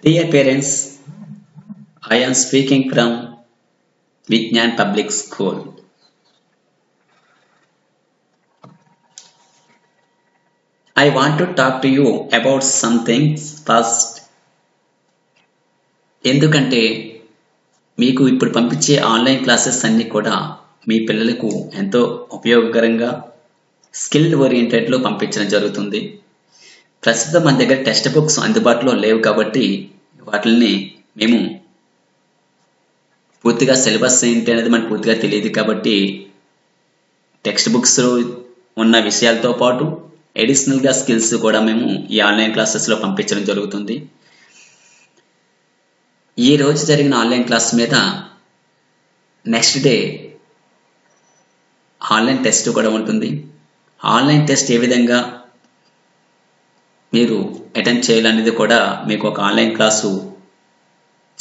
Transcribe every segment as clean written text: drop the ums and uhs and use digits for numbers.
Dear parents, I am speaking from Vijnan Public School. I want to talk to you about some things first. ఎందుకంటే మీకు ఇప్పుడు పంపించే online classes అన్నీ కూడా మీ పిల్లలకు ఎంతో ఉపయోగకరంగా స్కిల్ ఓరియంటెడ్లో పంపించడం జరుగుతుంది. ప్రస్తుతం మన దగ్గర టెక్స్ట్ బుక్స్ అందుబాటులో లేవు కాబట్టి వాటిని మేము పూర్తిగా సిలబస్ ఏంటి అనేది మనకు పూర్తిగా తెలియదు కాబట్టి టెక్స్ట్ బుక్స్లో ఉన్న విషయాలతో పాటు అడిషనల్గా స్కిల్స్ కూడా మేము ఈ ఆన్లైన్ క్లాసెస్లో పంపించడం జరుగుతుంది. ఈ రోజు జరిగిన ఆన్లైన్ క్లాస్ మీద నెక్స్ట్ డే ఆన్లైన్ టెస్ట్ కూడా ఉంటుంది. ఆన్లైన్ టెస్ట్ ఏ విధంగా మీరు అటెంప్ట్ చేయాలనేది కూడా మీకు ఒక ఆన్లైన్ క్లాసు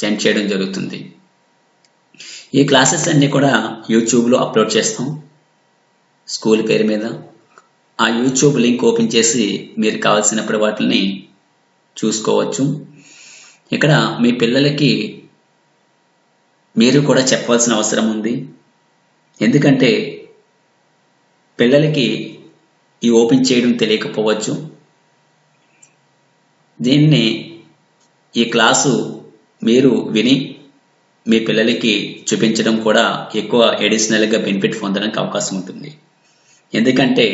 సెండ్ చేయడం జరుగుతుంది. ఈ క్లాసెస్ అన్నీ కూడా యూట్యూబ్లో అప్లోడ్ చేస్తాం స్కూల్ పేరు మీద. ఆ యూట్యూబ్ లింక్ ఓపెన్ చేసి మీరు కావాల్సినప్పుడు వాటిని చూసుకోవచ్చు. ఇక్కడ మీ పిల్లలకి మీరు కూడా చెప్పవలసిన అవసరం ఉంది. ఎందుకంటే పిల్లలకి ఈ ఓపెన్ చేయడం తెలియకపోవచ్చు. దీన్ని ఈ క్లాసు మీరు విని మీ పిల్లలకి చూపించడం కూడా ఎక్కువ అడిషనల్గా బెనిఫిట్ పొందడానికి అవకాశం ఉంటుంది. ఎందుకంటే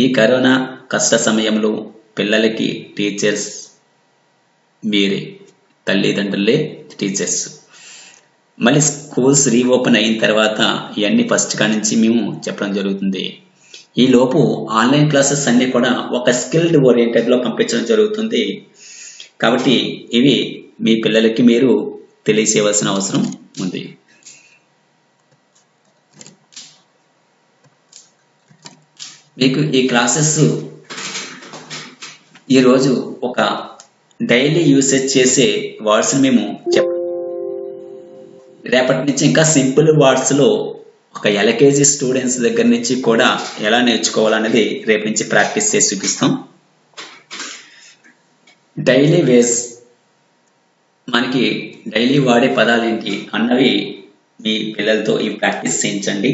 ఈ కరోనా కష్ట సమయంలో పిల్లలకి టీచర్స్ మీరే, తల్లిదండ్రులే టీచర్స్. మళ్ళీ స్కూల్స్ రీఓపెన్ అయిన తర్వాత ఇవన్నీ ఫస్ట్ కాడి నుంచి మేము చెప్పడం జరుగుతుంది. ఈ లోపు ఆన్లైన్ క్లాసెస్ అన్నీ కూడా ఒక స్కిల్డ్ ఓరియంటెడ్లో పంపించడం జరుగుతుంది. కాబట్టి ఇవి మీ పిల్లలకి మీరు తెలియచేయవలసిన అవసరం ఉంది. మీకు ఈ క్లాసెస్ ఈరోజు ఒక డైలీ యూసేజ్ చేసే వర్డ్స్ మేము రేపటి నుంచి ఇంకా సింపుల్ వర్డ్స్లో ఒక ఎల్కేజీ స్టూడెంట్స్ దగ్గర నుంచి కూడా ఎలా నేర్చుకోవాలనేది రేపు నుంచి ప్రాక్టీస్ చేసి చూపిస్తాం. డైలీ వేస్ మనకి డైలీ వాడే పదాలు ఏంటి అన్నవి మీ పిల్లలతో ఈ ప్రాక్టీస్ చేయించండి.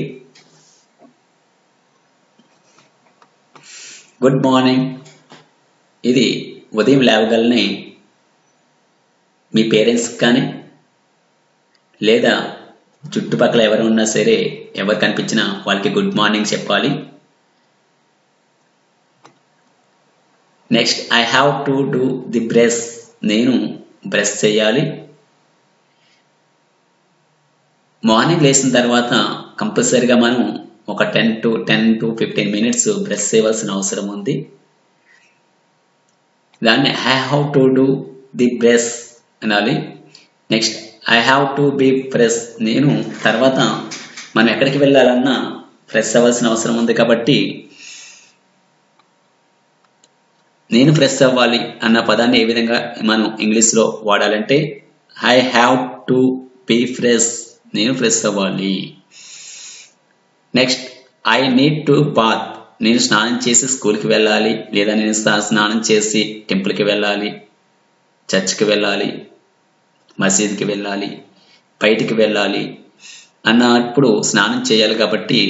గుడ్ మార్నింగ్, ఇది ఉదయం లేవగలనే మీ పేరెంట్స్ కానీ లేదా చుట్టుపక్కల ఎవరు ఉన్నా సరే ఎవరు కనిపించినా వాళ్ళకి గుడ్ మార్నింగ్ చెప్పాలి. Next, I have to do the brush, నేను బ్రష్ చేయాలి. మార్నింగ్ లేచిన తర్వాత కంపల్సరీగా మనం ఒక 10 to 15 మినిట్స్ బ్రష్ చేయవలసిన అవసరం ఉంది. దాన్ని I have to do the brush అనాలి. Next, I have to be fresh, నేను తర్వాత మనం ఎక్కడికి వెళ్ళాలన్నా ఫ్రెష్ అవ్వాల్సిన అవసరం ఉంది కాబట్టి నేను ఫ్రెష్ అవ్వాలి అన్న పదాన్ని ఏ విధంగా మనం ఇంగ్లీష్లో వాడాలంటే I have to be fresh, నేను ఫ్రెష్ అవ్వాలి. Next, I need to bath, నేను స్నానం చేసి స్కూల్కి వెళ్ళాలి, లేదా నేను స్నానం చేసి టెంపుల్కి వెళ్ళాలి, చర్చ్కి వెళ్ళాలి, మసీద్కి వెళ్ళాలి, బయటికి వెళ్ళాలి అన్నప్పుడు స్నానం చేయాలి. కాబట్టి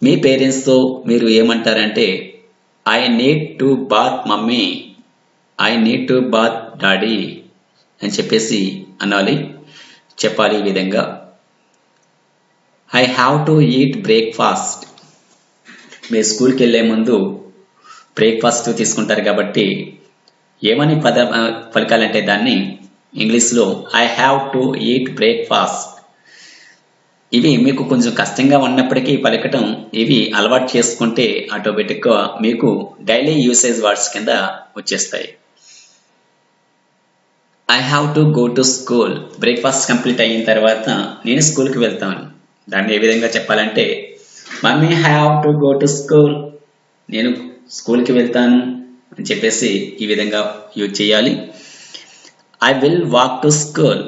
మీ పేరెంట్స్తో మీరు ఏమంటారంటే I need to bath mummy, I need to bath daddy అని చెప్పేసి అనాలి, చెప్పాలి. ఈ విధంగా I have to eat breakfast, మీరు స్కూల్కి వెళ్ళే ముందు బ్రేక్ఫాస్ట్ తీసుకుంటారు కాబట్టి ఏమని పలకాలంటే దాన్ని ఇంగ్లీష్లో I have to eat breakfast. ఇవి మీకు కొంచెం కష్టంగా ఉన్నప్పటికీ పలకటం ఇవి అలవాటు చేసుకుంటే ఆటోమేటిక్గా మీకు డైలీ యూసేజ్ వర్డ్స్ కింద వచ్చేస్తాయి. I have to go to school, breakfast complete అయిన తర్వాత నేను స్కూల్కి వెళ్తాను. దాన్ని ఏ విధంగా చెప్పాలంటే mummy have to go to school, నేను స్కూల్కి వెళ్తాను అని చెప్పేసి ఈ విధంగా యూజ్ చేయాలి. I will walk to school,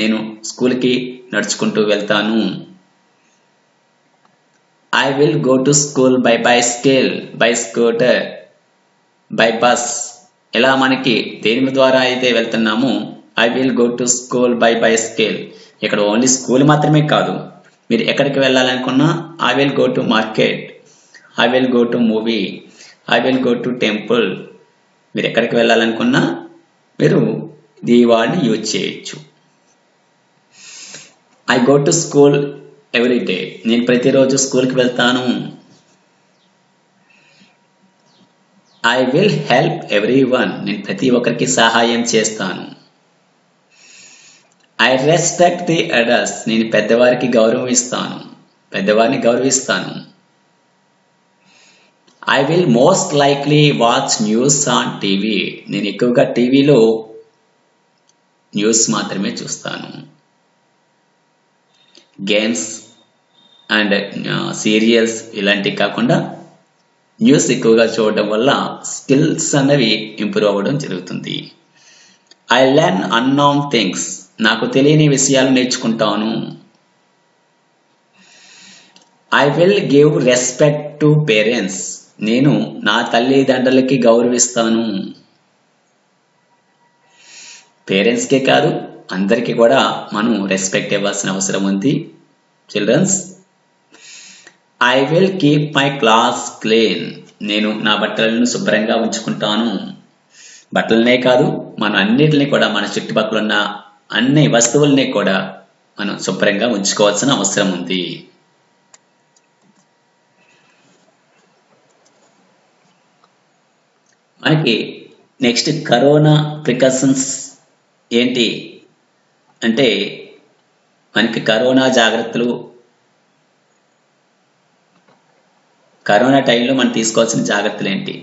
నేను స్కూల్కి నడుచుకుంటూ వెళ్తాను. I will go to school by bicycle, by scooter, by bus. ఇలా మనకి దేని ద్వారా అయితే వెళ్తున్నామో I will go to school by bicycle. ఇక్కడ ఓన్లీ స్కూల్ మాత్రమే కాదు, మీరు ఎక్కడికి వెళ్ళాలనుకున్నా I will go to market, I will go to movie, I will go to temple. మీరు ఎక్కడికి వెళ్ళాలనుకున్నా మీరు ఈ వర్డ్ని యూజ్ చేయొచ్చు. I go to school every day. నేను ప్రతిరోజు స్కూల్కి వెళ్తాను. I will help everyone. నేను ప్రతి ఒక్కరికి సహాయం చేస్తాను. I respect the adults. నేను పెద్దవారికి గౌరవిస్తాను, పెద్దవారిని గౌరవిస్తాను. I will most likely watch news on TV. నేను ఎక్కువగా టీవీలో న్యూస్ మాత్రమే చూస్తాను. గేమ్స్ అండ్ సీరియల్స్ ఇలాంటివి కాకుండా న్యూస్ ఎక్కువగా చూడడం వల్ల స్కిల్స్ అనేవి ఇంప్రూవ్ అవ్వడం జరుగుతుంది. I learn unknown things. నాకు తెలియని విషయాలు నేర్చుకుంటాను. I will give respect to parents. నేను నా తల్లిదండ్రులకి గౌరవిస్తాను. పేరెంట్స్కే కాదు, అందరికీ కూడా మనం రెస్పెక్ట్ ఇవ్వాల్సిన అవసరం ఉంది. Childrens, I will keep my class clean. నేను నా బట్టలను శుభ్రంగా ఉంచుకుంటాను. బట్టలనే కాదు, మన అన్నిటిని కూడా, మన చుట్టుపక్కల ఉన్న అన్ని వస్తువుల్ని కూడా మనం శుభ్రంగా ఉంచుకోవాల్సిన అవసరం ఉంది. మనకి నెక్స్ట్ కరోనా ప్రికాషన్స్ ఏంటి అంటే, మనకి కరోనా జాగ్రత్తలు, కరోనా టైంలో మనం తీసుకోవాల్సిన జాగ్రత్తలు ఏంటి?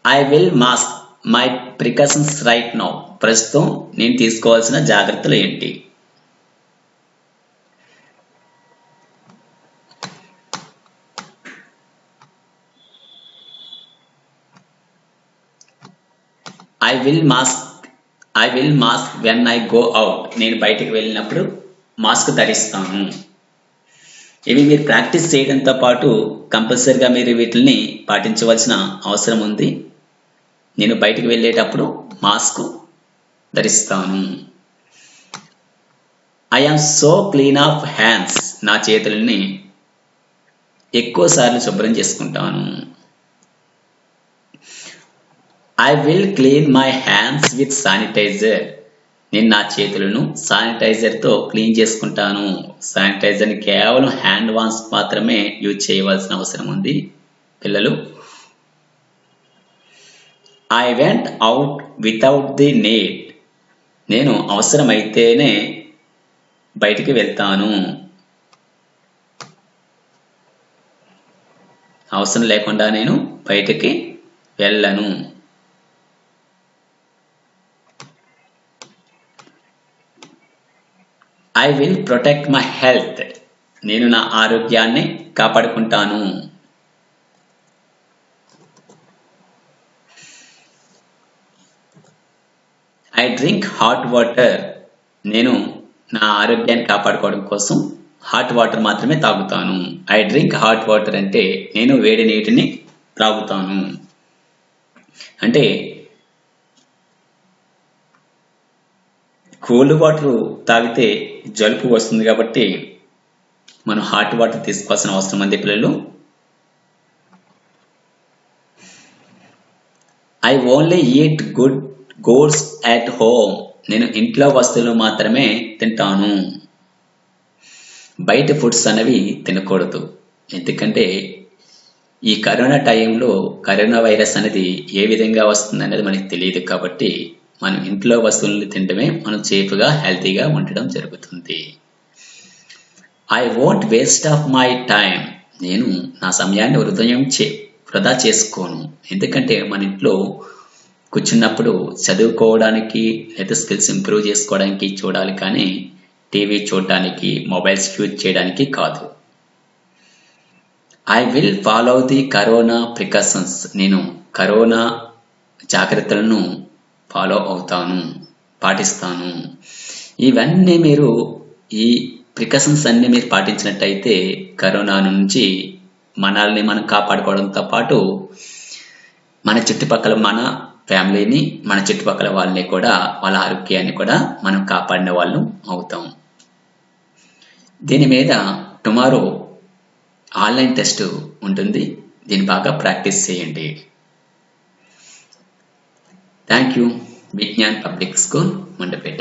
I will mask my precautions right now. ప్రస్తుతం నేను తీసుకోవాల్సిన జాగ్రత్తలు ఏంటి? I will mask when I go out. నేను బయటికి వెళ్ళినప్పుడు మాస్క్ ధరిస్తాను. ఇవి మీరు ప్రాక్టీస్ చేయడంతో పాటు కంపల్సరిగా మీరు వీటిని పాటించవలసిన అవసరం ఉంది. నేను బయటికి వెళ్ళేటప్పుడు మాస్క్ ధరిస్తాను. I am so clean of hands. నా చేతులని ఎక్కువ సార్లు శుభ్రం చేసుకుంటాను. I will clean my hands with sanitiser. నేను నా చేతులను శానిటైజర్తో క్లీన్ చేసుకుంటాను. శానిటైజర్ని కేవలం హ్యాండ్ వాష్ మాత్రమే యూజ్ చేయవలసిన అవసరం ఉంది పిల్లలు. I went out without the need. నేను అవసరమైతేనే బయటికి వెళ్తాను. అవసరం లేకుండా నేను బయటికి వెళ్ళను. I will protect my health. నేను నా ఆరోగ్యాన్ని కాపాడుకుంటాను. I drink hot water. నేను నా ఆరోగ్యాన్ని కాపాడుకోవడం కోసం హాట్ వాటర్ మాత్రమే తాగుతాను. ఐ డ్రింక్ హాట్ వాటర్ అంటే నేను వేడి నీటిని త్రాగుతాను. అంటే కోల్డ్ వాటర్ తాగితే జలుబు వస్తుంది కాబట్టి మనం హాట్ వాటర్ తీసుకోవాల్సిన అవసరం ఉంది పిల్లలు. I only eat goods at home. నేను ఇంట్లో వస్తువులు మాత్రమే తింటాను. బయట ఫుడ్స్ అనేవి తినకూడదు. ఎందుకంటే ఈ కరోనా టైంలో కరోనా వైరస్ అనేది ఏ విధంగా వస్తుంది అనేది మనకి తెలియదు కాబట్టి మనం ఇంట్లో వస్తువులను తినడమే మనం సేఫ్గా హెల్తీగా ఉండడం జరుగుతుంది. I won't waste of my time. నేను నా సమయాన్ని వృధా చేసుకోను. ఎందుకంటే మన ఇంట్లో కూర్చున్నప్పుడు చదువుకోవడానికి లేదా స్కిల్స్ ఇంప్రూవ్ చేసుకోవడానికి చూడాలి, కానీ టీవీ చూడడానికి, మొబైల్స్ యూజ్ చేయడానికి కాదు. I will follow the corona precautions. నేను కరోనా జాగ్రత్తలను ఫాలో అవుతాను, పాటిస్తాను. ఇవన్నీ మీరు, ఈ ప్రికాషన్స్ అన్నీ మీరు పాటించినట్టయితే కరోనా నుంచి మనల్ని మనం కాపాడుకోవడంతో పాటు మన చుట్టుపక్కల మన ఫ్యామిలీని, మన చుట్టుపక్కల వాళ్ళని కూడా, వాళ్ళ ఆరోగ్యాన్ని కూడా మనం కాపాడిన వాళ్ళు అవుతాం. దీని మీద టుమారో ఆన్లైన్ టెస్ట్ ఉంటుంది. దీన్ని బాగా ప్రాక్టీస్ చేయండి. Thank you. Vignan public school, Mandapeta.